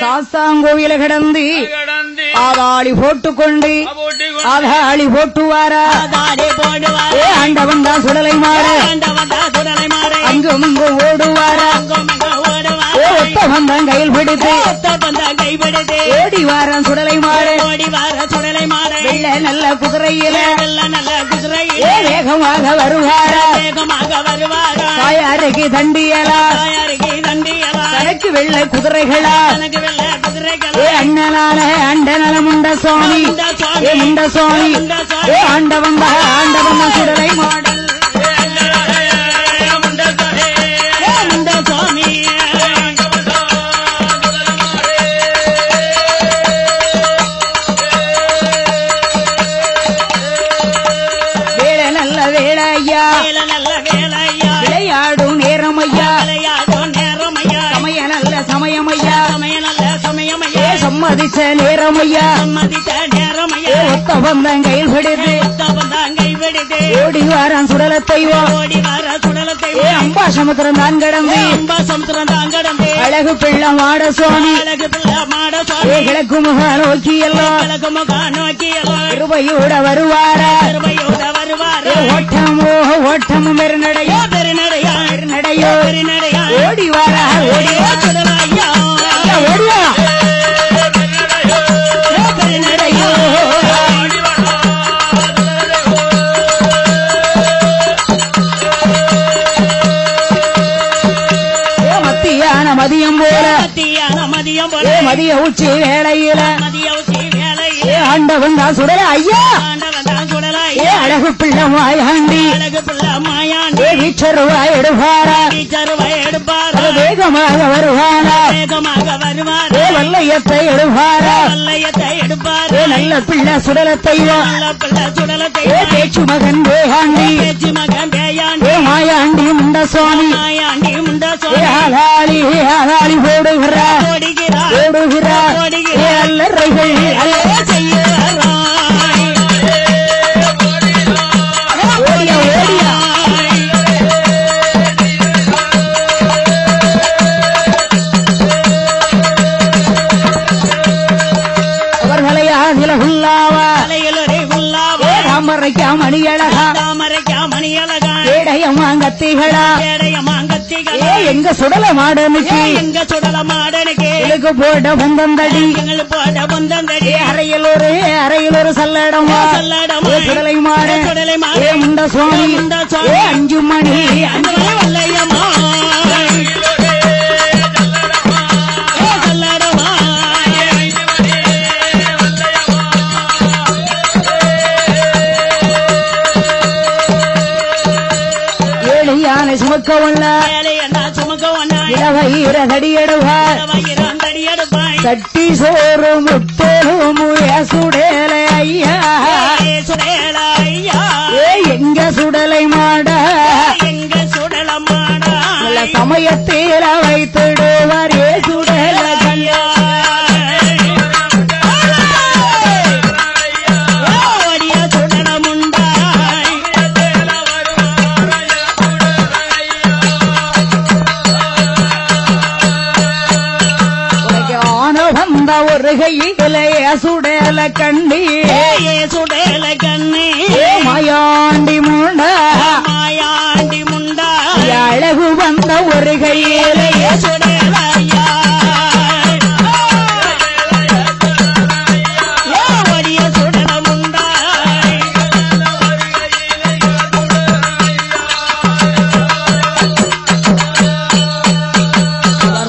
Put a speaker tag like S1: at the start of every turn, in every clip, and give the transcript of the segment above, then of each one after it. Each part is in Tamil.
S1: சாஸ்தாங்கோயில கிடந்து ஆதாளி போட்டுக்கொண்டு ஆதாளி போட்டுவாரா ஆண்டவன் தான் சுடலை மாற அங்கும் இங்கும் ஓடுவாரா ஒத்த பந்தம் கையில் பிடித்து ஓடி வாரம் சுடலை மாற வெள்ள நல்ல குதிரையில வேகமாக வருவாரா தாயாருக்கு தண்டியலா தனக்கு வெள்ள குதிரைகளா அண்ணனால அண்டநல முண்ட சுவாமி முண்ட சுவாமி ஆண்டவன் ஆண்டவன் சுடலை மாடல் முண்ட சுவாமி வேலை நல்ல வேலை ஐயா விளையாடும் நேரம் ஐயா சமய நல்ல சமயம் ஐயா சம்மதிச்ச நேரம் ஐயா ஒத்த பந்தம் கையில் பிடித்து ஓடி வாரான் சுடலத்தைவோ அம்பா சமுத்திரம் தான் கடந்து அழகு பிள்ளை மாட சுவாமி கிழக்கு முக நோக்கி எல்லாம் இருபையோட வருவாரா ஓட்டமோ ஓட்டமும் பெருநடையோ ஓடி வாரா ஓடியா மதியம் போல மதிய உச்சி வேளையில ஆண்டவன் தான் சுடல ஐயா அழகு பிள்ளை மாயாண்டி வீச்சருவாய் எடுப்பாரா வேகமாக வருவாரா வல்லையத்தை எடுப்பாரா நல்ல பிள்ளை சுடலத்தை பேச்சு மகன் வேகாண்டி மாயாண்டி முண்ட சுவாமி ஆளாளி ஆளாளி போடுகிறார் அல்லறைகள் அவர்களையா நிலகுல்லாவா தாமரைக்கா மணியழகா ஏடையமாங்கத்திகளா எங்க சுடல மாடனுக்கு போட பந்தந்தடி அறையில் ஒரு சல்லடமா சுடலை மாட முண்ட சுவாமி 5 மணி சுமக்கவல்ல இளவயிர தடியடுவார் சட்டி சோறு முத்தோம் சுடலை ஐயா எங்க சுடலை மாட சமயத்தில் வைத்திடுவார் சுடல ஐயா ஒரு கையில சுடல கண்ணி மாயாண்டி முண்டா அழகு வந்த ஒரு கையில சுடலையா சுடல முண்டா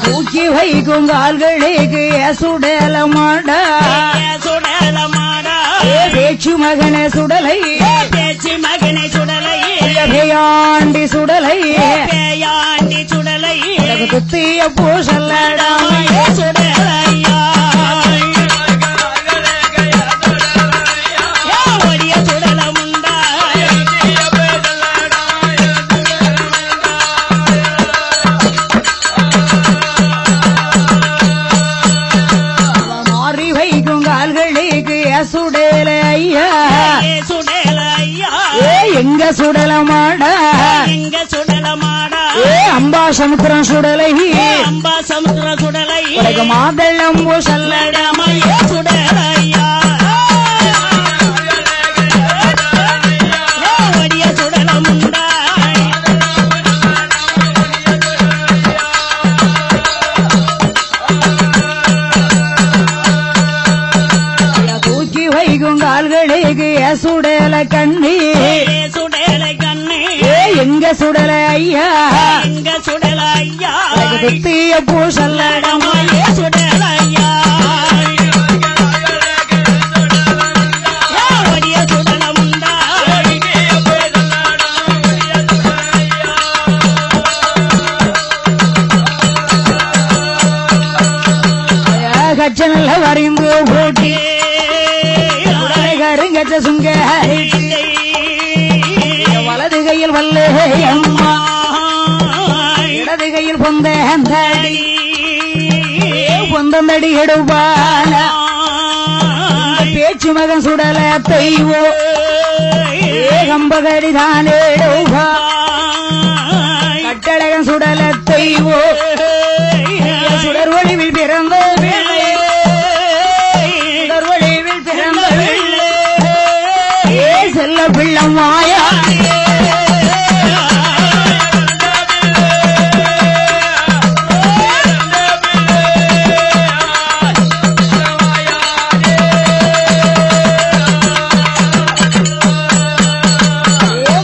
S1: தூக்கி வைக்கும் கால்களுக்கு சுடல மாடா பேச்சு மகனே சுடலை பேயாண்டி சுடலை குத்திய பூசல்லடா சுடலையா சுடல முண்டா மாறி வைக்கும் கால்களுக்கு சுடல ஐயா எங்க சுடல மாடா அம்பா சமுத்திரம் சுடலை உனக்கு மாதளம் பூசல்லடமையே சுடலையா வடிய சுடலம் உண்டாய் தூக்கி வைக்கும் கால்களுக்கு சுடல கண்ணி சுடல கண்ணி எங்க சுடல ஐயா எங்க சுடல ஐயா குத்திய பூசல்லடமையே சுடல ஐயா வடிய சுடலம் உண்டாய் கச்சனல்ல வரைந்து போட்டி கருங்கச்ச சுங்க வலது கையில் வல்லே அம்மா இடது கையில் பொந்தடி பொந்தடி எடுப்பான பேச்சு மகன் சுடல தெய்வோ கம்பகடி தான் எடுப்பா கட்டழகன் சுடல தெய்வோ சுடர் ஒளிவில் பிறந்த சுடர் ஒளிவில் பிறந்த செல்ல பிள்ளம் மாயா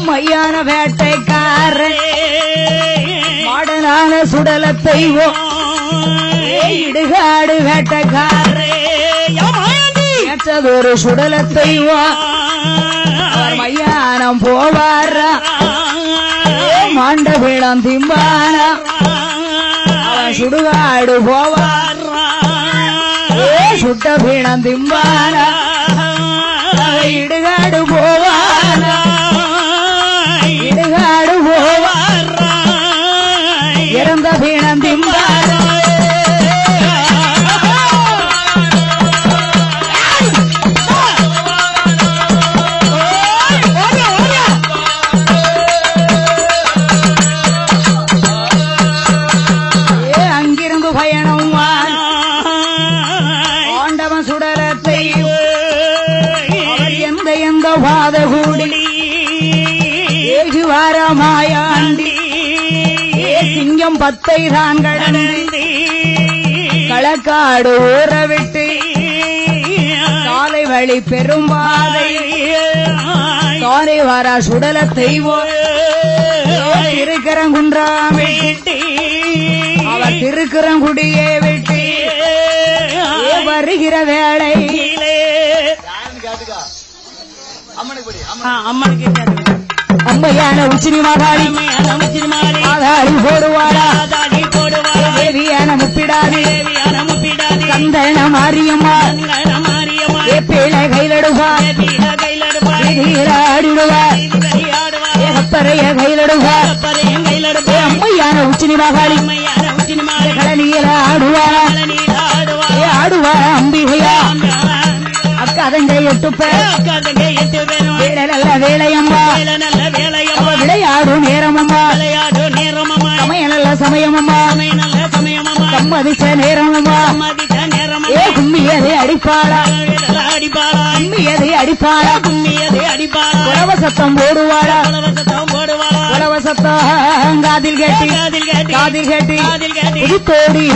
S1: மையான வேட்டைக்காரே மாடனான சுடல தெய்வம் இடுகாடு வேட்டைக்காரே ஏற்றதொரு சுடல தெய்வம் மையானம் போவார மாண்ட பீடம் திம்பான சுடுகாடு போவார சுட்ட பீடம் திம்பான இடுகாடு போவான இடுகாடு போவார இறந்த பீடம் திம்பான மாயாண்டி சிங்கம் பத்தை தான் கடந்து களக்காடு ஊற விட்டு காலை வழி பெரும்பாதை காலை வர சுடல தெய்வம் திருக்கரங்குன்றாமை அவர் திருக்கரங்குடியே விட்டு வருகிற வேளை அம்மையான உச்சினி மாதாளி மாதாளி போடுவாளா தேவியான முப்பிடாது கந்தன மாரியம்மா பிள்ளை கையிலடுவா ஆடிடுவா கப்பறைய கையிலடுவா அம்மையான உச்சினி மாதாளி கழனியில ஆடுவாளா ஆடுவாளா அம்பிகையா அக்காதங்க எட்டுப்ப நல்ல வேலையம்மா விளையாடு நேரமம்மா சமய நல்ல சமயமம்மா சம்மதிச்ச நேரமம்மா கும்மியதை அடிப்பாளா கும்மியதை அடிப்பாளா குலவ சத்தம் போடுவாளா குலவ சத்தம் காதில் கேட்டு புதுத்தோடி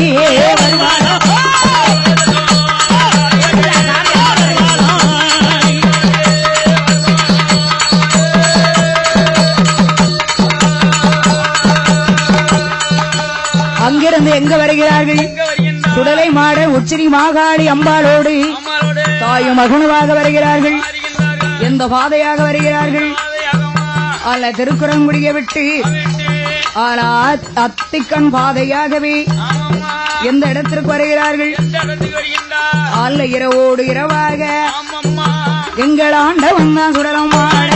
S1: வருவாளா அங்கிருந்து எங்க வருகிறார்கள் சுடலை மாட உச்சினி மாகாளி அம்பாளோடு தாயும் மகனுவாக வருகிறார்கள் எந்த பாதையாக வருகிறார்கள் அல்ல திருக்குறங்குடியை விட்டு அத்திக்கண் பாதையாகவே எந்த இடத்திற்கு வருகிறார்கள் அல்ல இரவோடு இரவாக எங்கள் ஆண்டவன் தான் சுடலம் மாட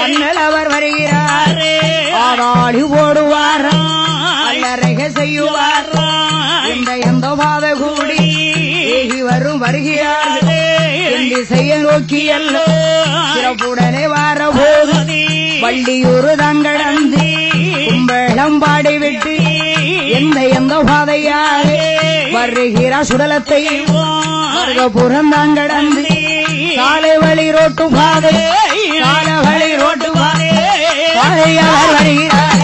S1: அண்ணல் அவர் வருகிறார் ஆதாடி ஓடுவார் அல்லறைக செய்யுவார் எந்த பாத கூடி வரும் வருகிறார் செய்ய நோக்கி அல்ல சிறப்புடனே வார போது வள்ளியூரு தங்கடந்து கும்பளம் பாடி விட்டு எந்த பாதையாக வருகிற சுடலத்தை புறந்தாங்கடந்து சாலை வழி ரோட்டு பாதை சாலை வழி ரோட்டு பாதை பாதையார் வருகிறார்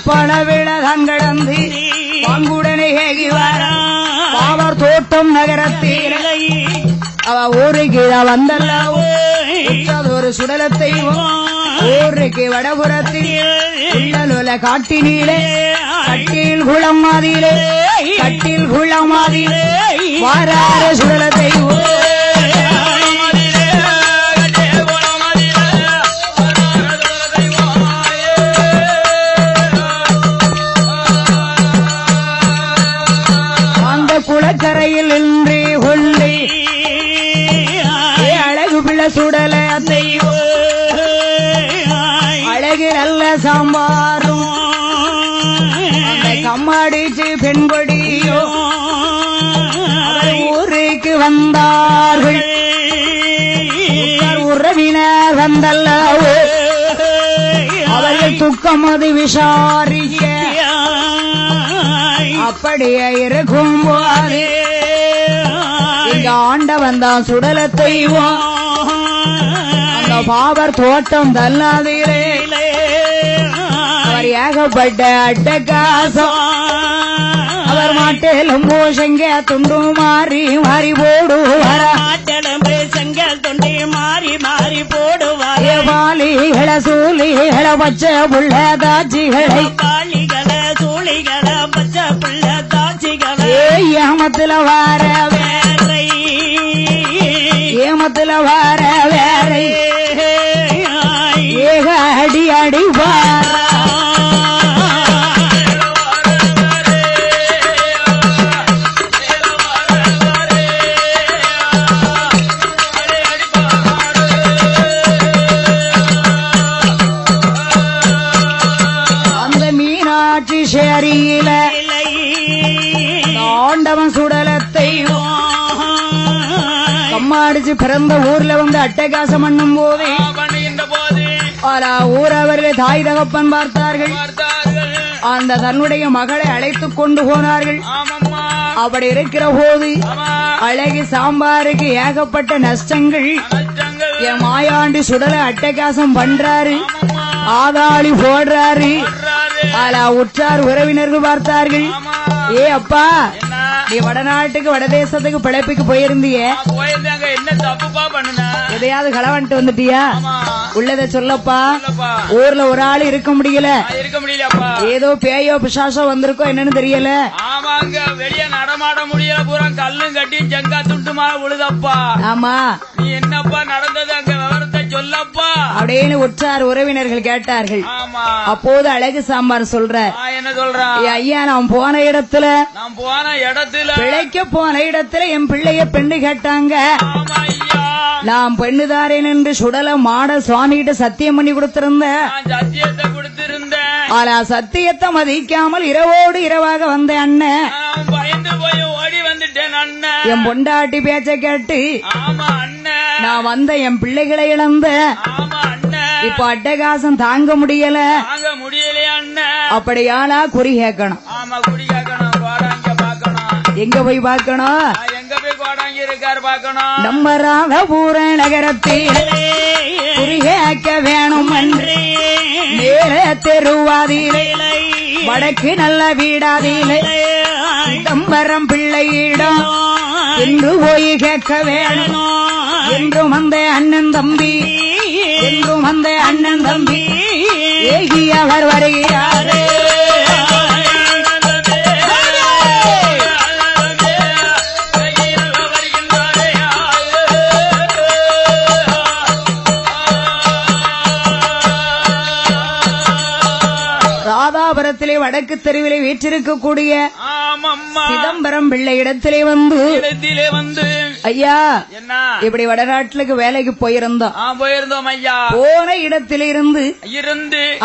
S1: பணவிழதங்கடந்து பங்குடனே ஏகிவார் பாவர் தோட்டம் நகரத்தில் அவ ஊருக்கு வந்தல்ல ஒரு சுடலத்தை ஊருக்கு வடபுறத்தில் உள்ளல காட்டினீலே கட்டில் குளமாதிலே கட்டில் குளமாதிலே வாரார சுடலத்தை குளக்கரையில் நின்று கொள்ளி அழகு பிள்ளை சுடலத்தை அழகு நல்ல சாம்பாரும் கம்மாடிச்சு பெண்படியோ ஊருக்கு வந்தார்கள் உறவினர் வந்தல்லவோ அவர்கள் துக்கமது விசாரிக்க அப்படியே இருக்கும் போது இங்க ஆண்டவன் தான் சுடலத்தை அந்த பாவர் தோட்டம் தல்லாதிலே அவர் ஏகப்பட்ட அட்டகாசம் அவர் மாட்டேலும் பூசங்க துண்டு மாறி மாறி போடுவார் செங்கல் துண்டி மாறி மாறி போடுவார் பாலிகளை சூலிகளை பச்சை புள்ள தாட்சிகளை பாலிகளை சூழிகளை பச்சை புள்ள தாட்சிகளை ஏமத்துல வார வேறை ஏமத்துல வார வேறை ஏக அடி அடி வார சேரியில ஆண்டவன் சுடலத்தை கம்மாடிச்சு பிறந்த ஊர்ல வந்து அட்டகாசம் பண்ணும் போது ஊரவர்கள் தாய் தகப்பன் பார்த்தார்கள் அந்த தன்னுடைய மகளை அழைத்துக் கொண்டு போனார்கள் அப்படி இருக்கிற போது அழகு சாம்பாருக்கு ஏகப்பட்ட நஷ்டங்கள் என் மாயாண்டி சுடல அட்டகாசம் பண்றாரு ஆதாளி போடுறாரு உற்றார் உறவினர்கள் பார்த்தார்கள் ஏ அப்பா நீ வடநாட்டுக்கு வடதேசத்துக்கு பிழைப்புக்கு போயிருந்திய என்ன தப்புப்பா பண்ணுன எதையாவது களவன்ட்டு வந்துட்டியா உள்ளத சொல்லப்பா ஊர்ல ஒரு ஆள் இருக்க முடியல ஏதோ பேயோ பிசாசோ வந்திருக்கோ என்னன்னு தெரியல ஆமாங்க வெளியே நடமாட முடியல பூரா கல்லும் கட்டி ஜங்கா துட்டுமா உழுதப்பா ஆமா நீ என்னப்பா நடந்தது அங்க விவரத்தை சொல்லப்பா அப்படின்னு உற்றார் உறவினர்கள் கேட்டார்கள் அப்போது அழகு சாம்பார் சொல்ற என்ன சொல்ற ஐயா நான் போன இடத்துல பிழைக்க போன இடத்துல என் பிள்ளைய பெண்ணு கேட்டாங்க நான் பெண்ணுதாரேன் என்று சுடல மாட சுவாமிகிட்ட சத்தியம் பண்ணி கொடுத்திருந்தேன் ஆனா சத்தியத்தை மதிக்காமல் இரவோடு இரவாக வந்த அண்ணன் பயந்து போய் ஓடி வந்துட்டேன் அண்ணன் என் பொண்டாட்டி பேச்ச கேட்டு நான் வந்த என் பிள்ளைகளை இழந்த இப்ப அட்டகாசம் தாங்க முடியல அப்படியானா குறி கேட்கணும் எங்க போய் பார்க்கணும் நம்ம ராதபுர நகரத்தில் குறி கேட்க வேணும் என்று நேர தெருவாதிலே வடக்கு நல்ல வீடாதிலே தம்பரம் பிள்ளையிடம் என்று போய் கேட்க வேணும் என்றும் அந்த அண்ணன் தம்பி என்றும் அந்த அண்ணன் தம்பி ஏகி அவர் வருகிறாரே ராதாபுரத்திலே வடக்கு தெருவிலே வீற்றிருக்கக்கூடிய சிதம்பரம் பிள்ளை இடத்திலே வந்து ஐயா
S2: என்ன
S1: இப்படி வடநாட்டுக்கு வேலைக்கு போயிருந்தோம்
S2: ஐயா.
S1: போன இடத்தில இருந்து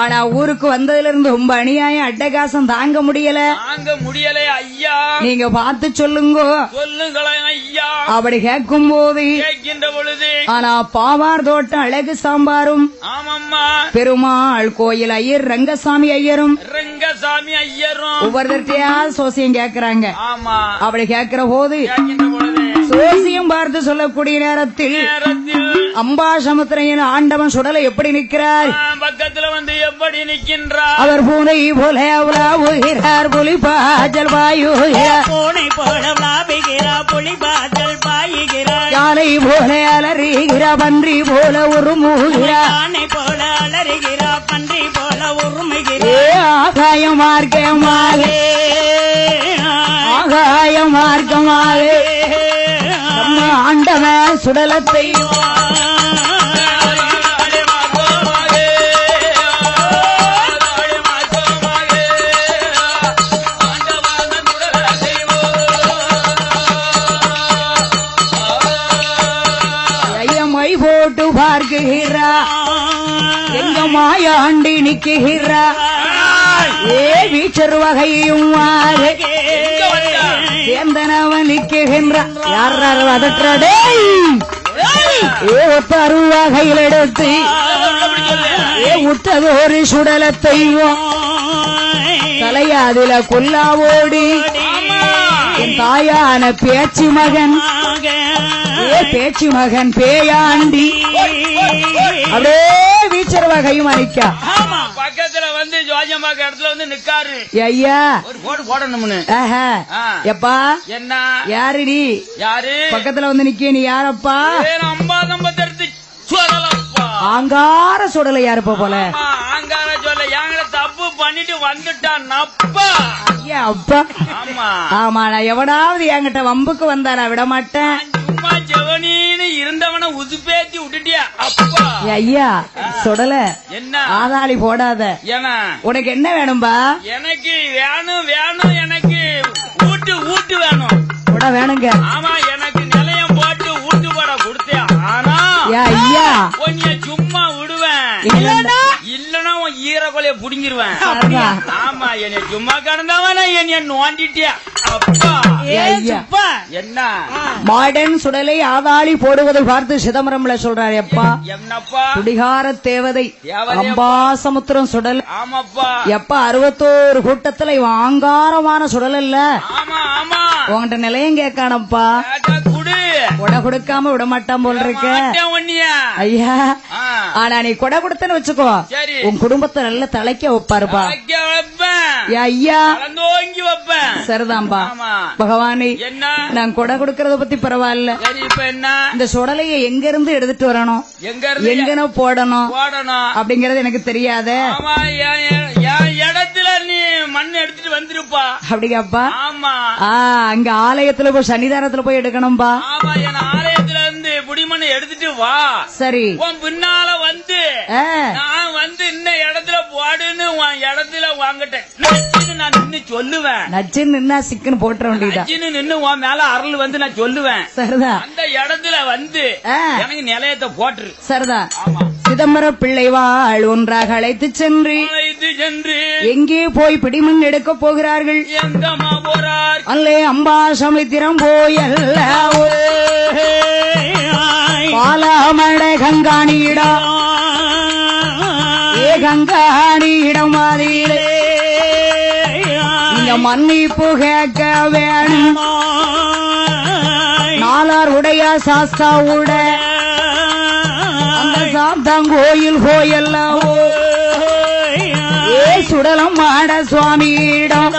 S1: ஆனா ஊருக்கு வந்ததுல இருந்து ரொம்ப அநியாயம் அட்டகாசம் தாங்க முடியல
S2: ஐயா.
S1: நீங்க பார்த்து சொல்லுங்களேன்
S2: ஐயா.
S1: அப்படி கேட்கும் போது ஆனா பாவார் தோட்டம் அழகு சாம்பாரும் பெருமாள் கோயில் ஐயர் ரங்கசாமி ஐயரும் ஒவ்வொருத்தரையா சோசியம் கேக்குறாங்க. அப்படி கேட்கிற போது சோசியம் பார்த்து சொல்லக்கூடிய நேரத்தில் அம்பாசமுத்திரையின் ஆண்டவன் சுடலை எப்படி நிற்கிறார்,
S2: பக்கத்துல வந்து எப்படி நிற்கின்றார்,
S1: அவர் பூனை போல உலாவுகிறார், புலி பாஜல் பாயுகிறார்,
S2: பூனை போல உலாவுகிறார், புலி பாஜல் பாயுகிறார்,
S1: யானை போல அலறுகிறார், பன்றி போல உருமுகிறார்,
S2: யானை போல அலறுகிறார், பன்றி போல உருமுகிறார்,
S1: ஆகாய மார்க்கமாக ஆகாய மார்க்கமாக ஆண்டவன் சுடலத்தை ஐயமை போட்டு பார்க்குகிறா, எங்க மாயாண்டி நிற்கிறா, வீச்சர் வகையும் சேர்ந்தனவன் நிற்கின்ற யார் அதற்றடே பருவகையில் எடுத்து முட்டதோரு சுடலத்தை தலையாதில கொல்லாவோடி என் தாயான பேச்சு மகன் பேயாண்டி அப்படியே வீச்சர் வகையும் அணிக்கா
S2: பக்கத்துல வந்து ஜோஜம்பாக்க இடத்துல வந்து நிக்காரு.
S1: ஐயா
S2: ஒரு போடு போடணும்னு
S1: எப்பா
S2: என்ன
S1: யாருடி
S2: யாரு
S1: பக்கத்துல வந்து நிக்க, நீ யாரப்பா?
S2: அம்பா தம்பத்தி சொல்லலப்பா.
S1: ஆங்கார சுடல யாருப்பா போல
S2: ஆங்கார சொல்ல எங்களை தப்பு பண்ணிட்டு வந்துட்டான் அப்பா.
S1: ஐயா அப்பா ஆமா, நான் எவனாவது என்கிட்ட வம்புக்கு வந்தா நான் விட மாட்டேன்.
S2: சும்மா செவனின்னு இருந்தவன உசுப்பேத்தி விட்டுட்டியா அப்பா.
S1: ஐயா சுடல
S2: என்ன
S1: ஆதாளி போடாத.
S2: ஏன்னா
S1: உனக்கு என்ன வேணும்பா?
S2: எனக்கு வேணும் எனக்கு ஊட்டு வேணும்.
S1: கூட வேணுங்க.
S2: ஆமா, எனக்கு நிலையம் போட்டு ஊட்டு போட கொடுத்தேன். ஆனா
S1: ஐயா
S2: உன்னை சும்மா விடுவேன், இல்லன்னா உன் ஈர கொலைய புடிங்கிருவேன். ஆமா, என்னை சும்மா கடந்தவன என்னை நோண்டிட்டியா அப்பா. என்ன
S1: மாடன் சுடலை ஆதாளி போடுவதை பார்த்து சிதம்பரம்ல சொல்றாரு, எப்பா
S2: என்னப்பா
S1: குடிகார தேவதை அம்பாசமுத்திரம் சுடல்.
S2: ஆமாப்பா
S1: எப்பா 61 கூட்டத்துல இவன் ஆங்காரமான சுடல் இல்ல.
S2: ஆமா ஆமா,
S1: உங்ககிட்ட நிலையம் கேட்கானப்பா, கொடை கொடுக்காம விட மாட்டான் போல் இருக்க. ஐயா ஆனா நீ கொடை கொடுத்தன்னு வச்சுக்கோ, உன் குடும்பத்தை நல்ல தலைக்க வைப்பாருப்பா. ஐயா சரிதான்பா. பகவானே நான் கொடை கொடுக்கறத பத்தி பரவாயில்ல, இந்த சுடலைய எங்க இருந்து எடுத்துட்டு வரணும், எங்கன போடணும் அப்படிங்கறது எனக்கு தெரியாத.
S2: இடத்துல நீ மண் எடுத்துட்டு வந்துருப்பா.
S1: அப்படியாப்பா? அங்க ஆலயத்துல போய் சன்னிதானத்துல போய் எடுக்கணும்பா.
S2: ஆலயத்துல இருந்து புடிமண்ணை எடுத்துட்டு வா.
S1: சரி,
S2: பின்னால வந்து நான் வந்து இந்த இடத்துல போடுன்னு இடத்துல வாங்கிட்டேன் நான் நின்னு சொல்லுவேன்.
S1: நச்சுன்னு நின்னா சிக்கன் போட்டுற வேண்டியதா,
S2: நின்னு உன் மேல அருள் வந்து நான் சொல்லுவேன்.
S1: சரிதான்,
S2: அந்த இடத்துல வந்து எனக்கு நிலையத்தை போட்டுரு.
S1: சரிதான். சிதம்பர பிள்ளை வாழ் ஒன்றாக அழைத்து சென்று எங்கே போய் பிடிமண் எடுக்க போகிறார்கள்.
S2: எங்கம்மா போறார்?
S1: அல்லே அம்பாசமுத்திரம் போயல்ல பாலாமட கங்காணியிடம் கங்காணியிடம் மாதிரிலே இங்க மன்னிப்பு கேட்க வேணும். நாலார் உடைய சாஸ்தாவுட அந்த சாப்தாங்கோயில் போயல்லவோ சுடலம் மாட சுவாமியிடம்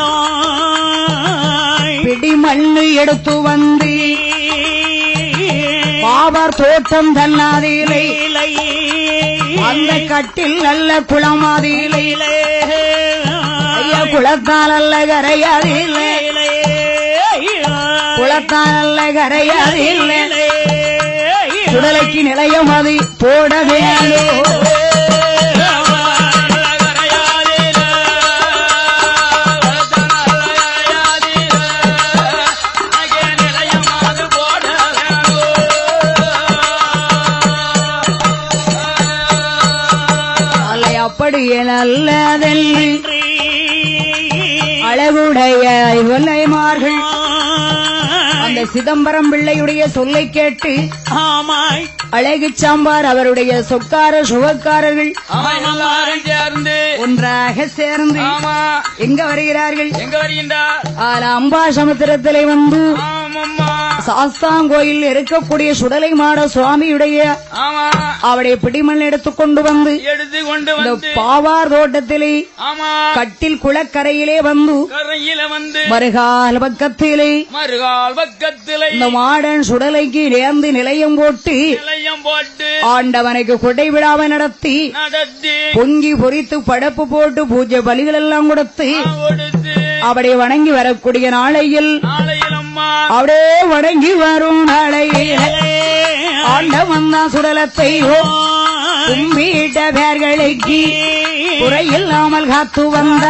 S1: பிடி மண்ணு எடுத்து வந்து பாபர் தோட்டம் தன்னாதிலை அந்த கட்டில் நல்ல குளமாதிலை ஐயா குளத்தால் அல்ல கரையாதில்லை, குளத்தால் அல்ல கரையாதில்லை, சுடலைக்கு நிலையம் அது போட வேணும். அப்படியே நல்லதென்று அழகுடைய கொல்லைமார்கள் அந்த சிதம்பரம் பிள்ளையுடைய சொல்லை கேட்டு
S2: ஆமாய்
S1: அழகு சாம்பார் அவருடைய சொக்கார சுகக்காரர்கள்
S2: எல்லாரும் சேர்ந்து
S1: ஒன்றாக சேர்ந்து எங்க வருகிறார்கள்?
S2: எங்க வருகின்றார்?
S1: அம்பாசமுத்திரத்திலே வந்து சாஸ்தாங்கோயில் இருக்கக்கூடிய சுடலை மாட சுவாமியுடைய அவருடைய பிடிமண் எடுத்துக்கொண்டு வந்து பாவார் தோட்டத்திலே கட்டில் குளக்கரையிலே வந்து மறுகால் பக்கத்திலே இந்த மாடன் சுடலைக்கு நேர்ந்து நிலையம் போட்டு ஆண்டவனுக்கு கொடை விழாவை நடத்தி பொங்கி பொறித்து படப்பு போட்டு பூஜை பலிகள் எல்லாம் கொடுத்து அப்படியே வணங்கி வரக்கூடிய நாளையில் அப்படியே வணங்கி வரும் நாளையில் ஆண்டவன் தான் சுடலத்தை கும்பிட்ட பேர்களுக்கு குறையில்லாமல் காத்து வந்த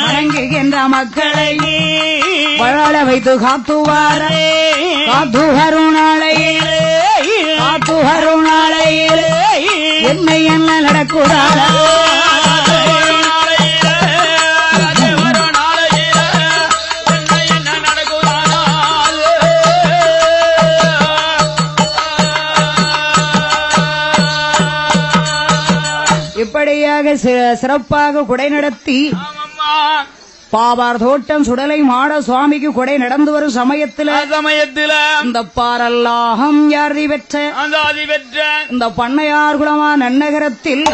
S1: வணங்குகின்ற மக்களை வாழ வைத்து காத்துவார காத்து வரும் நாளையில் காத்து வரும் நாளையில் என்னை என்ன நடக்கூடாது இப்படியாக சிறப்பாக குடை நடத்தி பாவார் தோட்டம் சுடலை மாட சுவாமிக்கு கொடை நடந்து வரும் சமயத்துல இந்த பாரல்லாகம் யாரி பெற்ற இந்த பண்ணையார் குளமா நன்னகரத்தில்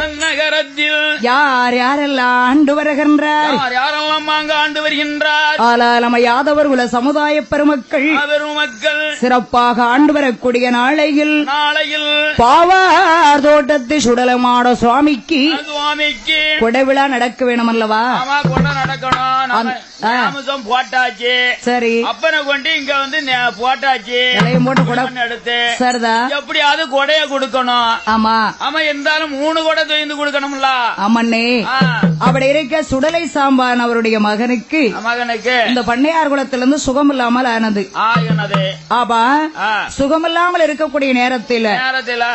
S1: யார் யாரெல்லாம் ஆண்டு வருகின்றார்? ஆளாலம யாதவர் குல சமுதாய பெருமக்கள் சிறப்பாக ஆண்டு வரக்கூடிய நாளையில் பாவார் தோட்டத்து சுடலை மாட சுவாமிக்கு கொடை விழா நடக்க வேணும் அல்லவா?
S2: போட்டாச்சு. சரி, அப்பனை கொண்டு இங்க வந்து போட்டாச்சு. எடுத்து சரிதா எப்படியாவது கொடைய கொடுக்கணும். ஆமா ஆமா, இருந்தாலும் 3 கொடை தொய்ந்து கொடுக்கணும்ல. ஆமண்ணே, அப்படி இருக்க சுடலை சாம்பான் அவருடைய மகனுக்கு இந்த பண்ணையார் குளத்திலிருந்து சுகம் இல்லாமல் ஆனது. ஆபா சுகமில்லாமல் இருக்கக்கூடிய நேரத்தில்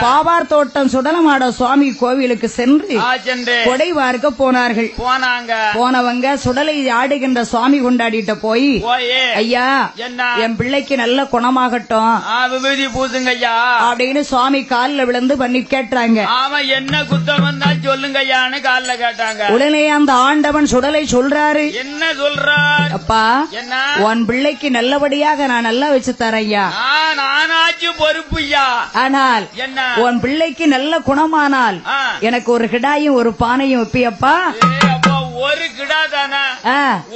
S2: பாவார் தோட்டம் சுடலமாட சுவாமி கோவிலுக்கு சென்று கொடை பார்க்க போனார்கள். போனவங்க சுடலை ஆடுகின்ற சுவாமி கொண்டாடிட்ட போய் ஐயா என் பிள்ளைக்கு நல்ல குணமாகட்டும் விபூதி பூசுங்க ஐயா அப்படின்னு சுவாமி காலில் விழுந்து பண்ணி கேட்டாங்க. என்ன குத்தம் வந்தா சொல்லுங்க ஐயான்னு காலில் கேட்டாங்க. உடனே அந்த ஆண்டவன் சுடலை சொல்றாரு. என்ன சொல்றார்? அப்பா உன் பிள்ளைக்கு நல்லபடியாக நான் நல்லா வச்சு தரேன் ஐயா. நானாச்சு பொறுப்பு ஐயா. ஆனால் உன் பிள்ளைக்கு நல்ல குணமானால் எனக்கு ஒரு கிடாயும் ஒரு பானையும் வைப்பியப்பா. ஒரு கிடா தானே?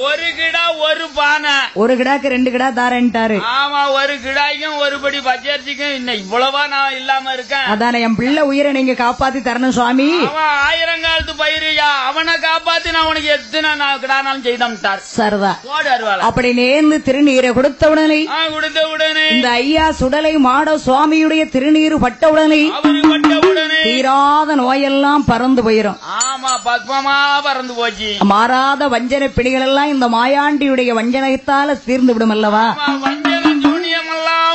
S2: ஒரு கிடா ஒரு பானை. ஒரு கிடாக்கு 2 கிடா தாரேன்ட்டாரு. ஆமா, ஒரு கிடாய்க்கும் ஒரு படி பச்சரிசிக்கும் இன்னும் இவ்வளவா நான் இல்லாம இருக்கேன். அதான என் பிள்ளை உயிரை நீங்க காப்பாத்தி தரணும் சுவாமி. அவன் 1000 காலத்து பயிருயா, அவனை காப்பாத்தி நான் உனக்கு எத்தனை கிடானாலும் செய்தார். சரிதா, அப்படி நேர்ந்து திருநீரை கொடுத்த உடனே இந்த ஐயா சுடலை மாட சுவாமியுடைய திருநீர் பட்டவுடனே தீராத நோயெல்லாம் பறந்து போயிரும். ஆமா, பத்மமா பறந்து போச்சு. மாறாத வஞ்சனை பிடிகள் எல்லாம் இந்த மாயாண்டியுடைய வஞ்சனத்தால தீர்ந்து விடும் அல்லவா?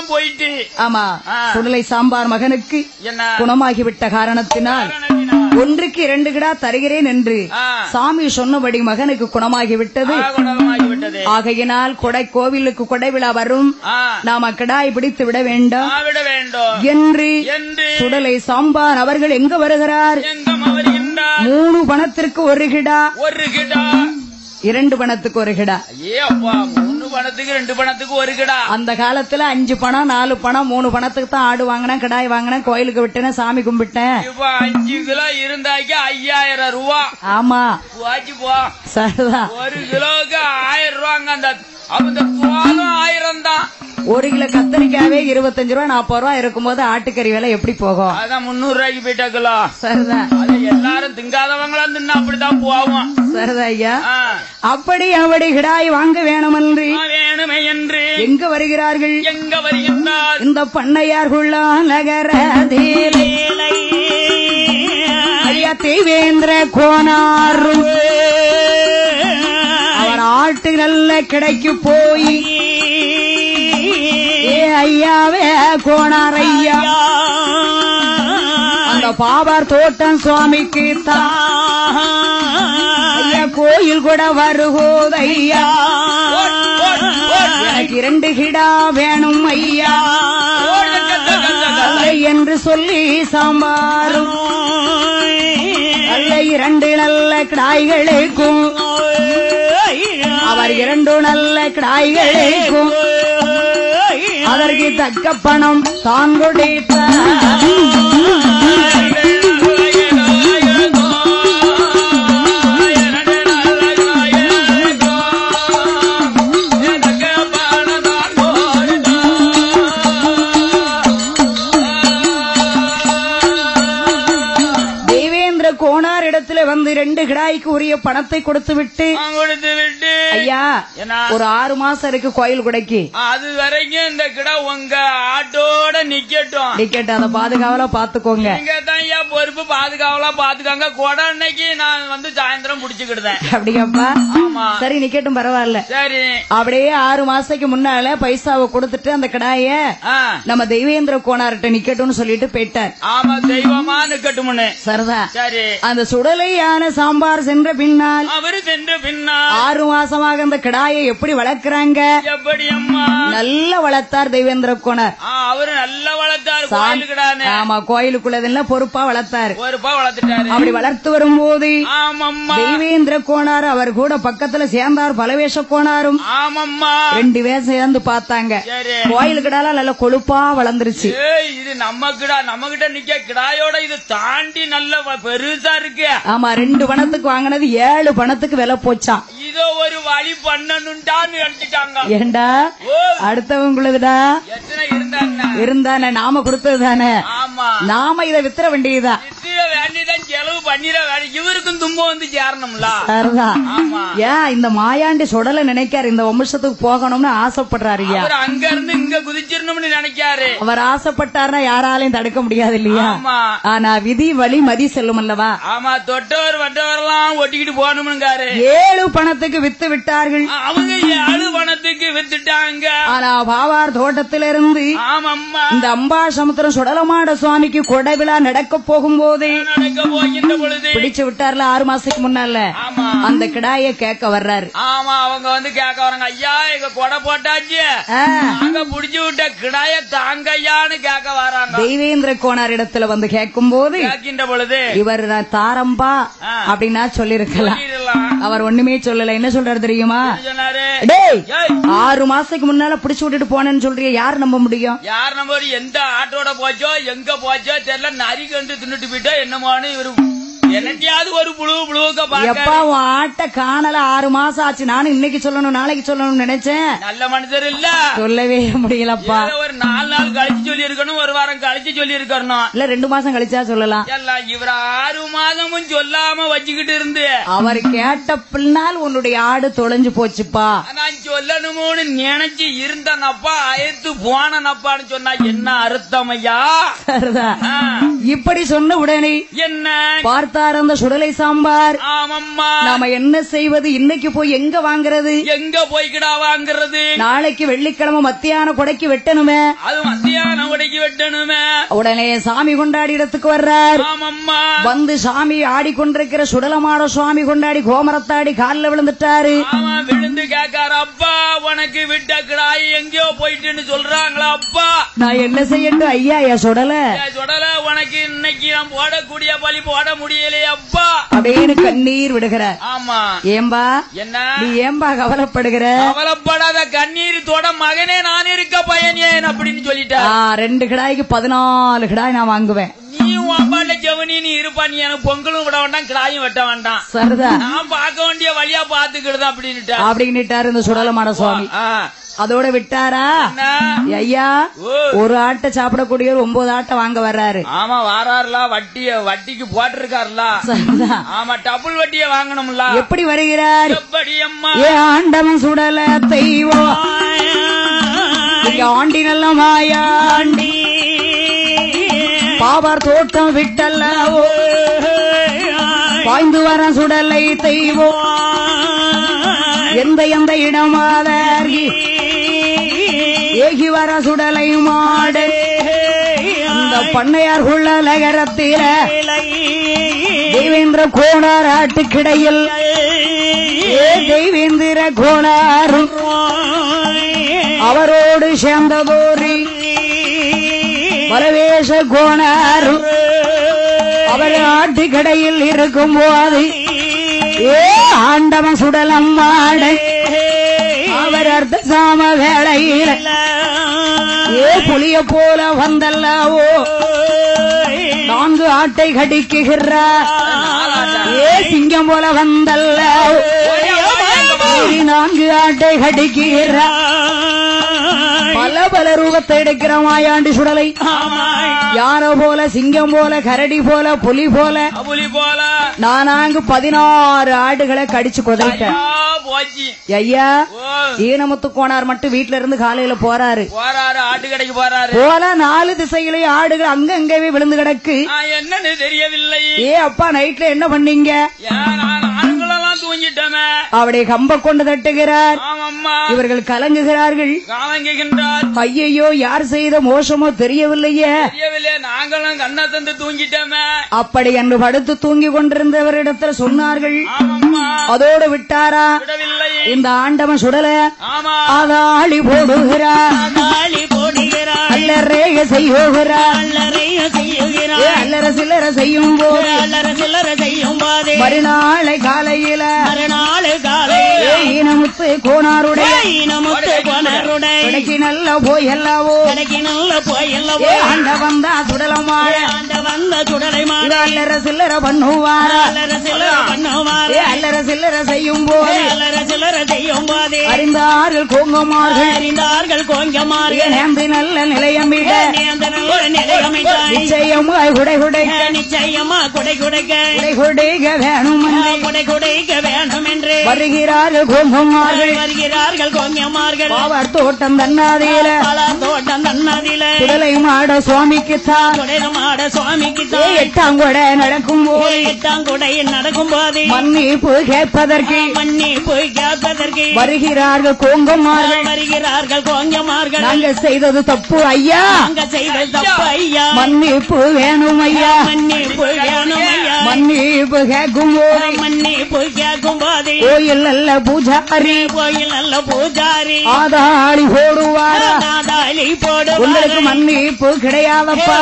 S2: போயிட்டு ஆமா, சுடலை சாம்பார் மகனுக்கு குணமாகிவிட்ட காரணத்தினால் 1க்கு 2 கிடா தருகிறேன் என்று சாமி சொன்னபடி மகனுக்கு குணமாகிவிட்டது. ஆகையினால் கொடை கோவிலுக்கு கொடை விழா வரும், நாம கிடாய் பிடித்து விட வேண்டும் என்று சுடலை சாம்பார் அவர்கள் எங்க வருகிறார்? 3 பணத்திற்கு 1 கிடா, 2 பணத்துக்கு 1 கிடா. 3 பணத்துக்கு 2 பணத்துக்கு 1 கிடா. அந்த காலத்துல 5 பணம் 4 பணம் 3 பணத்துக்கு தான் ஆடு வாங்கினேன், கிடாய் வாங்கினேன், கோயிலுக்கு விட்டேன், சாமி கும்பிட்டேன். 5 கிலோ இருந்தாக்கி 5000 ரூபா. ஆமா, சரிதான். 1 கிலோக்கு 1000 ரூபாங்க. அந்த 1000 தான். 1 கிலோ கத்தரிக்காவே 25 ரூபா 40 ரூபா இருக்கும்போது ஆட்டுக்கறி விலை எப்படி போகும்? அதான் 300 ரூபாய்க்கு போயிட்டா கிலோ. சரிதான், எல்லாரும் திங்காதவங்களாம் தின்னா அப்படித்தான் போவோம். சரிதா ஐயா. அப்படி கிடாய் வாங்க வேணுமென்று எங்க வருகிறார்கள்? எங்க வருகின்றார்? இந்த பண்ணையார்குள்ள நகர ஐயா தேவேந்திர கோனார் அவர் ஆட்டு நல்ல கிடைக்கு போய் ஐயாவே கோனார் ஐயா அந்த பாவார் தோட்டம் சுவாமிக்கு தான்
S1: ஐயா கோயில் கூட வருகோதையா எனக்கு 2 கிடா வேணும் ஐயா என்று சொல்லி சாம்பாரும் அல்ல 2 நல்ல கிடாய்களுக்கும் அவர் 2 நல்ல கிடாய்களுக்கும் அதற்கு தக்க பணம் தான் கொடுத்தார். வந்து 2 கிடாய்க்கு உரிய பணத்தை கொடுத்து விட்டு ஐயா ஒரு 6 மாசம் இருக்கு கோயில் குடைக்கு,
S2: அது வரைக்கும் இந்த கிடா உங்க ஆட்டோட நிக்கட்டும்
S1: அதை பாதுகாவலா பாத்துக்கோங்க.
S2: நீங்க தான் ஐயா பொறுப்பு, பாதுகாவலா பாத்துக்கோங்க. கொடை அன்னைக்கு நான் வந்து சாயந்தரம் புடிச்சுக்கிடுதேன்.
S1: அப்படியாப்பா? சரி நிக்கட்டும், பரவாயில்ல.
S2: சரி
S1: அப்படியே 6 மாசத்துக்கு முன்னால பைசாவை கொடுத்துட்டு அந்த கிடாய நம்ம தெய்வேந்திர கோனார்ட்ட நிக்கட்டும்னு சொல்லிட்டு போயிட்டார்.
S2: ஆமா, தெய்வமா நிக்கட்டும்னு.
S1: சரிதா.
S2: சரி
S1: அந்த சுடலையான சாம்பார் சென்ற பின்னால்
S2: அவரு சென்ற பின்னால்
S1: 6 மாசமாக அந்த கிடாயை எப்படி வளர்க்கிறாங்க?
S2: எப்படி அம்மா?
S1: நல்லா வளர்த்தார் தெய்வேந்திர கோனார்.
S2: அவரு நல்லா வளர்த்தாரு கோயிலுக்குடானே.
S1: ஆமா, கோயிலுக்குள்ளதெல்லாம் பொறுப்பா வளர்த்தாரு.
S2: பொறுப்பா வளர்த்துட்டாரு.
S1: அப்படி வளர்த்து வரும்போது
S2: ஆமம்மா
S1: தெய்வேந்திர கோனார் அவர் கூட பக்கத்துல சேர்ந்தார் பலவேஷ கோனாரும்.
S2: ஆமம்மா
S1: 2 பேர் சேர்ந்து பார்த்தாங்க. கோயிலுக்குடால நல்ல கொழுப்பா வளர்ந்துருச்சு.
S2: இது நம்ம கிடா, நம்ம கிட்ட நிக்க கிடாயோட இது தாண்டி நல்ல பெருசா இருக்கு.
S1: ஆமா, 2 பணத்துக்கு வாங்கினது 7 பணத்துக்கு விலை போச்சான்.
S2: இதோ ஒரு வழி பண்ணணும்டான்னு நினைச்சிட்டாங்க.
S1: ஏண்டா அடுத்தவங்களுக்குடா இருந்தானே, நாம கொடுத்தது தானே.
S2: ஆமா,
S1: நாம இதை வித்துற வேண்டியதுதான்.
S2: வேண்டிதான் செலவு பண்ணிட இவருக்கும் துன்பம் வந்து சேரணும்ல.
S1: ஏன் இந்த மாயாண்டி சுடல நினைக்காரு, இந்த வம்சத்துக்கு போகணும்னு ஆசைப்படுறாரு.
S2: அங்க இருந்து இங்க குதிச்சிடணும்னு நினைக்காரு.
S1: அவர் ஆசைப்பட்டாருன்னா யாராலையும் தடுக்க முடியாது இல்லையா? ஆனா விதி வழி மதி செல்லும் அல்லவா?
S2: ஆமா, தொட்டவர் வட்டவரெல்லாம் ஒட்டிக்கிட்டு போகணும்னுங்காரு.
S1: 7 பணத்துக்கு வித்து விட்டார்கள்.
S2: அவங்க 7 பணத்துக்கு வித்துட்டாங்க.
S1: ஆனா பாவார் தோட்டத்திலிருந்து இந்த அம்பாசமுத்திரம் சுடலமாட சுவாமிக்கு கொடை விழா நடக்க போகும்போது பிடிச்சு விட்டார்ல 6 மாசத்துக்கு முன்னால அந்த கிடாய கேட்க வர்றாரு.
S2: ஆமா, அவங்க வந்து கேட்க வர்றாங்க. ஐயா எங்க கொடை போட்டாச்சு, அங்க புடிச்சு விட்ட கிடாய தாங்க ஐயான்னு கேட்க வராங்க.
S1: தெய்வேந்திர கோனார் இடத்துல வந்து கேட்கும் போது
S2: கேட்கின்ற பொழுது
S1: இவர் தாரம்பா அப்படின்னா சொல்லிருக்கலாம். அவர் ஒண்ணுமே சொல்லல. என்ன சொல்றாரு தெரியுமா? 6 மாசத்துக்கு முன்னால பிடிச்சு விட்டுட்டு போனேன்னு சொல்றிய, யார் நம்ப முடியும்?
S2: யார் நம்ப? எந்த ஆட்டோட போச்சோ எங்க போச்சோ தெரியல, நரி கண்டு தின்னுட்டு போயிட்டா என்னமானு இவரு என்னத்தையாவது ஒரு எப்பா
S1: ஆட்ட காணல 6 மாசம் ஆச்சு. நானும் இன்னைக்கு சொல்லணும் நாளைக்கு சொல்லணும்னு நினைச்சேன்.
S2: நல்ல மனிதர் இல்ல,
S1: சொல்லவே முடியலப்பா.
S2: ஒரு 4 நாள் கழிச்சு சொல்லி இருக்கணும், ஒரு வாரம் கழிச்சு சொல்லி இருக்கணும்,
S1: இல்ல 2 மாசம் கழிச்சா சொல்லலாம்.
S2: இவர் 6 மாதமும் சொல்லாம வச்சுக்கிட்டு இருந்து
S1: அவர் கேட்ட பின்னால் உன்னுடைய ஆடு தொலைஞ்சு போச்சுப்பா,
S2: நான் சொல்லணுமோன்னு நினைச்சு இருந்தனப்பா, அயத்து போனப்பான்னு சொன்னா என்ன அர்த்தம் ஐயா?
S1: இப்படி சொன்ன உடனே
S2: என்ன
S1: பார்த்தா அந்த சுடலை சாம்பார். நாம என்ன செய்வது? இன்னைக்கு போய் எங்க வாங்குறது?
S2: எங்க போய்கிடா வாங்குறது?
S1: நாளைக்கு வெள்ளிக்கிழமை மத்தியான கொடைக்கு வெட்டணுமே.
S2: அது மத்தியான கொடைக்கு வெட்டணுமே.
S1: உடனே சாமி கொண்டாடி இடத்துக்கு வர்றார். வந்து சாமி ஆடிக்கொண்டிருக்கிற சுடலமாட சுவாமி கொண்டாடி கோமரத்தாடி காலில் விழுந்துட்டாரு.
S2: விழுந்து கேட்காரு, அப்பா உனக்கு விட்ட கிடாய் எங்கேயோ போயிட்டுன்னு சொல்றாங்களா அப்பா?
S1: நான் என்ன செய்யட்டும் ஐயா? சுடல
S2: உனக்கு இன்னைக்கு நான் போடக்கூடிய பலி போட முடியல அப்பா
S1: அப்படின்னு கண்ணீர் விடுகிறார்.
S2: ஆமா,
S1: ஏம்பா
S2: என்ன
S1: நீ ஏம்பா கவலைப்படுகிற?
S2: கவலைப்படாத, கண்ணீர் தோட மகனே நான் இருக்க பையன் அப்படின்னு சொல்லிட்டா.
S1: 2 கிடாய்க்கு 14 கிடாய் நான் வாங்குவேன்.
S2: நீ அம்மாட்ட ஜெவனி நீ இருப்பா, நீ எனக்கு பொங்கலும் விட வேண்டாம் கிடாயும் வெட்ட வேண்டாம்.
S1: சரிதா,
S2: நான் பார்க்க வேண்டிய வழியா பாத்துக்கிடுதான்
S1: அப்படின்னுட்டாரு இந்த சுடலமாட சுவாமி. அதோட விட்டாரா? ஐயா ஒரு ஆட்டை சாப்பிடக்கூடிய 9 ஆட்டை வாங்க வர்றாரு.
S2: ஆமா, வாராருல வட்டிக்கு போட்டிருக்காருல. ஆமா, டபுள் வட்டியை வாங்கணும்ல.
S1: எப்படி வருகிறார்?
S2: எப்படி அம்மா?
S1: ஆண்டவன் சுடல தெய்வம் ஆண்டி நல்ல மாயாண்டி பாபார் தோட்டம் விட்டல்லவோ பாய்ந்து வர சுடலை தெய்வம் எந்த இடமாதாரி ஏகி வர சுடலை மாடு இந்த பண்ணையார் உள்ள நகரத்தில தேவேந்திர கோணார் ஆட்டுக்கிடையில் தெய்வேந்திர கோணார் அவரோடு சேர்ந்ததோரி பரவேச கோணார் அவர் ஆட்டுக்கடையில் இருக்கும் போது ஆண்டவன் சுடலம் மாட அவர் அர்த்த சாம வேளையில் புலிய போல வந்தல்லாவோ 4 ஆட்டை கடிக்குகிறார் சிங்கம் போல வந்தல்லாவோ 4 ஆட்டை கடிக்குகிறார் பல ரூபத்தை எடுக்கிற மாயாண்டி சுடலை யானை போல சிங்கம் போல கரடி போல புலி போல நானாங்கு 16 ஆடுகளை கடிச்சு கொதைட்டேன். ஐயா ஈனமுத்து கோனார் மட்டும் வீட்டுல இருந்து காலையில போறாரு
S2: ஆட்டு கடைக்கு போறாரு
S1: போல 4 திசையிலேயே ஆடுகள் அங்கங்கவே விழுந்து கிடக்கு.
S2: என்னன்னு தெரியவில்லை.
S1: அப்பா நைட்ல என்ன பண்ணீங்க?
S2: தூங்கிட்டமே.
S1: அவருடைய கம்ப கொண்டு தட்டுகிறார். இவர்கள் கலங்குகிறார்கள். ஐயோ யார் செய்த மோசமோ தெரியவில்லையே.
S2: நாங்களும் கண்ணை தந்து தூங்கிட்டோமே.
S1: அப்படி என்று படுத்து தூங்கி கொண்டிருந்தவரிடத்தில் சொன்னார்கள். அதோடு விட்டாரா? இந்த ஆண்டவன் சுடல அதாளி போடுகிறார். அல்லறைய செய்யுகிறார். அல்லற சில்லற செய்யும் போது மறுநாளை காலையில ஈனமுத்து கோனாருடைய நல்ல போய் எல்லாவோ ஆண்ட வந்தா சுடலமாட அல்லற சில்லற பண்ணுவாரா? அல்லற சில்லற செய்யும் போது அறிந்தார்கள் கோங்கமார்கள் நேர்ந்து நல்ல நிலையம் விட நிச்சயமாய் குடை குடைக்க வேணும் என்று வருகிறார்கள் கோங்கமார்கள் அவர் தோட்டம் தன்னாதியில குடலை மாட சுவாமிக்குத்தான் 8ஆம் கொடை நடக்கும் போது மன்னிப்பு கேட்பதற்கு வருகிறார்கள் கோங்கமார்கள் நாங்கள் செய்தது தப்பு ஐயா, மன்னிப்பு வேணும் ஐயா. மன்னிப்பு கேட்கும் போது கோயில் நல்ல பூஜாரி ஆதாளி போடுவார். உங்களுக்கு மன்னிப்பு கிடையாதப்பா.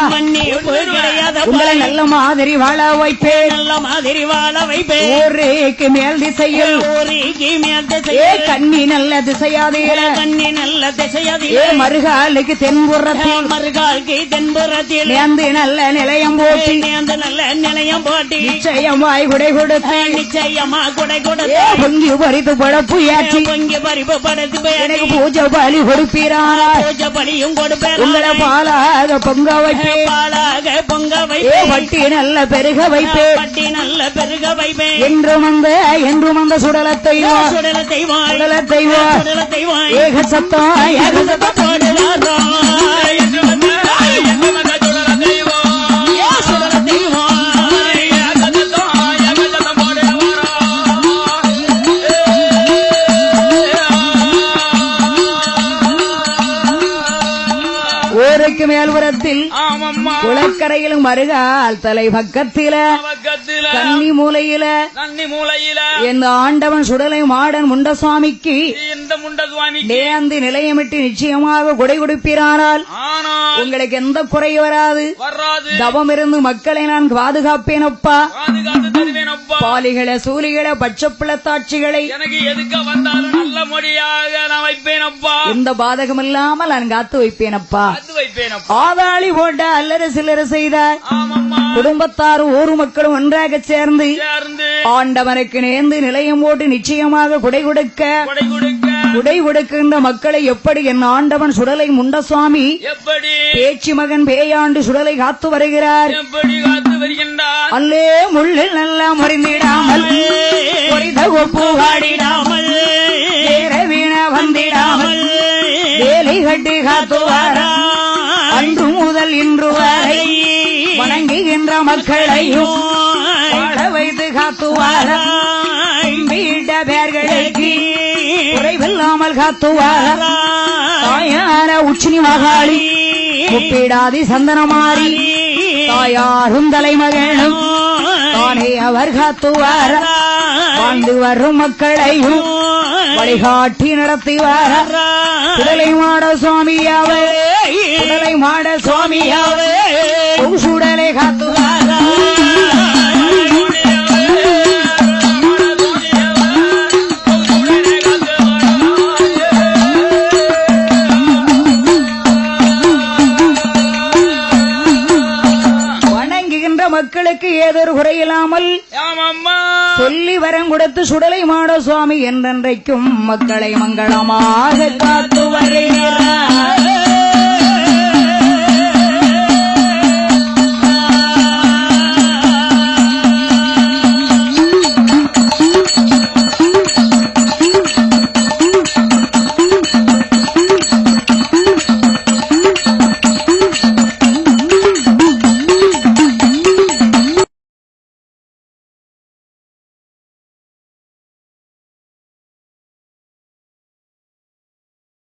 S1: உங்களை நல்ல மாதிரி வாழ வைப்பேன். ஊருக்கு மேல் திசையில் கண்ணி நல்ல திசையாதீர மறுகாலுக்கு தென்புறத்தில் நேர்ந்து நல்ல நிலையம் போட்டி நிச்சயமாய் குடை கொடுத்து பொங்கி பறித்து பழப்பு ஏற்றி எனக்கு பூஜை பலி கொடுப்பீரானா? உங்களை பாலாக பொங்க வைப்பேன். வட்டி நல்ல பெருக வைப்பேன். என்றும் அந்த சுடலத்தை ஏக சத்தம் ஊருக்கு மேல்புறத்தில் குளக்கரையிலும் மருகால் தலை பக்கத்தில கன்னி மூலையில இந்த ஆண்டவன் சுடலை மாடன் முண்டசுவாமிக்கு நேர்ந்து நிலையமிட்டு நிச்சயமாக கொடை கொடுப்பீரானால் உங்களுக்கு எந்த குறை வராது. தவம் இருந்து மக்களை நான் பாதுகாப்பேனப்பா. பாலிகளை சூலிகளை பட்சப்பிளத்தாட்சிகளை
S2: எனக்கு எதுக்க வந்தாலும் நல்ல மொழியாக நான் வைப்பேனப்பா.
S1: இந்த பாதகம் இல்லாமல் நான் காத்து வைப்பேனப்பா. ஆதாளி போட்ட அல்லற சில்லற செய்தார். குடும்பத்தாரும் ஊர் மக்களும் ஒன்றாக சேர்ந்து ஆண்டவனுக்கு நேர்ந்து நிலையம் போட்டு நிச்சயமாக குடை கொடுக்கின்ற மக்களை எப்படி என் ஆண்டவன் சுடலை முண்டசுவாமி பேச்சு மகன் பேயாண்டு சுடலை காத்து வருகிறார். அல்லே முள்ளில் நல்லா மறிந்திடாமல் பூவாடிடாமல் வீண வந்திடாமல் வேலை கட்டி காத்துவாரா. அன்று முதல் இன்று வரை வணங்குகின்ற மக்களையும் வாழ வைத்து காத்துவாரா. வீட்ட பேர்களுக்கு குறைவில்லாமல் காத்துவாரா. தாயான உச்சினி மகாளி முப்பிடாதி சந்தனமாரி தாயாரும் தலைமகனும் தானே அவர் காத்துவார் வாழ்ந்து வரும் மக்களையும் வழிகாட்டி நடத்துவார் சுடலை மாட சுவாமியாவே சுடலை மாட சுவாமியாவே சுடலை காத்துவார் மக்களுக்கு ஏதொரு குறையில்லாமல் சொல்லி வரம் கொடுத்து சுடலை மாட சுவாமி என்றென்றைக்கும் மக்களை மங்களமாக காத்து வருகிறார்.